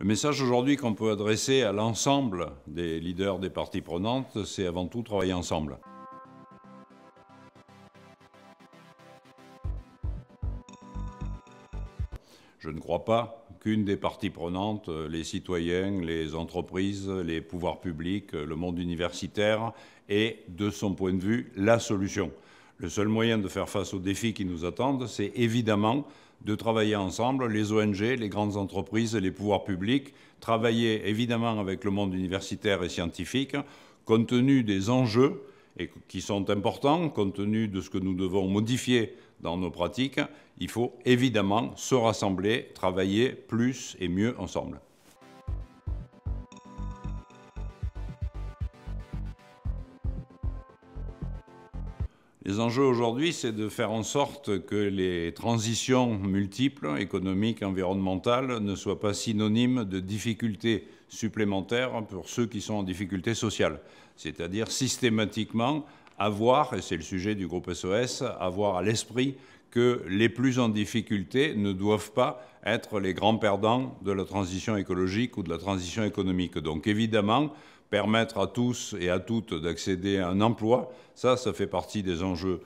Le message aujourd'hui qu'on peut adresser à l'ensemble des leaders des parties prenantes, c'est avant tout travailler ensemble. Je ne crois pas qu'une des parties prenantes, les citoyens, les entreprises, les pouvoirs publics, le monde universitaire, ait, de son point de vue, la solution. Le seul moyen de faire face aux défis qui nous attendent, c'est évidemment de travailler ensemble, les ONG, les grandes entreprises, les pouvoirs publics, travailler évidemment avec le monde universitaire et scientifique, compte tenu des enjeux qui sont importants, compte tenu de ce que nous devons modifier dans nos pratiques, il faut évidemment se rassembler, travailler plus et mieux ensemble. Les enjeux aujourd'hui, c'est de faire en sorte que les transitions multiples, économiques, environnementales, ne soient pas synonymes de difficultés supplémentaires pour ceux qui sont en difficulté sociale. C'est-à-dire systématiquement avoir, et c'est le sujet du groupe SOS, avoir à l'esprit que les plus en difficulté ne doivent pas être les grands perdants de la transition écologique ou de la transition économique. Donc évidemment, permettre à tous et à toutes d'accéder à un emploi, ça fait partie des enjeux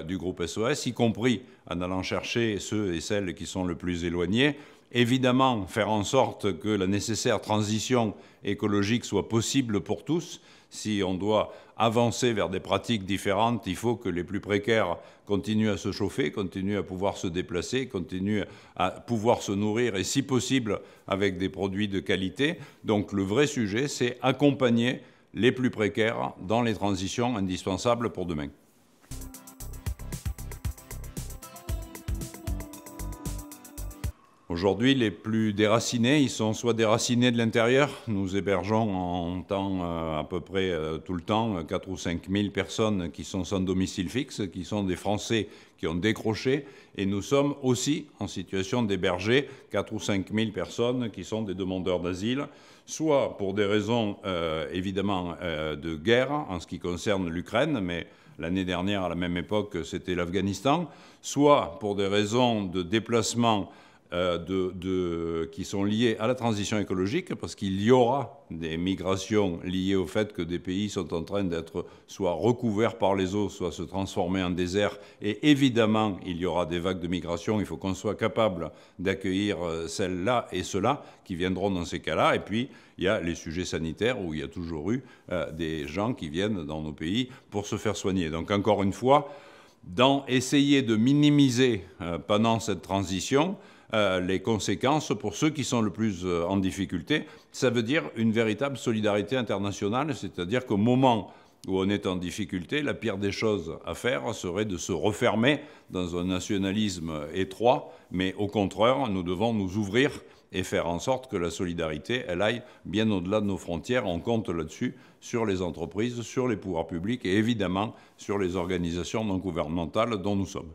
du groupe SOS, y compris en allant chercher ceux et celles qui sont le plus éloignés. Évidemment, faire en sorte que la nécessaire transition écologique soit possible pour tous. Si on doit avancer vers des pratiques différentes, il faut que les plus précaires continuent à se chauffer, continuent à pouvoir se déplacer, continuent à pouvoir se nourrir et si possible avec des produits de qualité. Donc le vrai sujet, c'est accompagner les plus précaires dans les transitions indispensables pour demain. Aujourd'hui, les plus déracinés, ils sont soit déracinés de l'intérieur. Nous hébergeons en temps à peu près tout le temps 4 ou 5 000 personnes qui sont sans domicile fixe, qui sont des Français qui ont décroché. Et nous sommes aussi en situation d'héberger 4 ou 5 000 personnes qui sont des demandeurs d'asile, soit pour des raisons évidemment de guerre en ce qui concerne l'Ukraine, mais l'année dernière, à la même époque, c'était l'Afghanistan, soit pour des raisons de déplacement qui sont liées à la transition écologique, parce qu'il y aura des migrations liées au fait que des pays sont en train d'être soit recouverts par les eaux, soit se transformer en désert. Et évidemment, il y aura des vagues de migration. Il faut qu'on soit capable d'accueillir celles-là et ceux-là qui viendront dans ces cas-là. Et puis, il y a les sujets sanitaires où il y a toujours eu des gens qui viennent dans nos pays pour se faire soigner. Donc, encore une fois, essayer de minimiser pendant cette transition les conséquences pour ceux qui sont le plus en difficulté. Ça veut dire une véritable solidarité internationale, c'est-à-dire qu'au moment où on est en difficulté, la pire des choses à faire serait de se refermer dans un nationalisme étroit, mais au contraire, nous devons nous ouvrir et faire en sorte que la solidarité, elle aille bien au-delà de nos frontières. On compte là-dessus sur les entreprises, sur les pouvoirs publics et évidemment sur les organisations non gouvernementales dont nous sommes.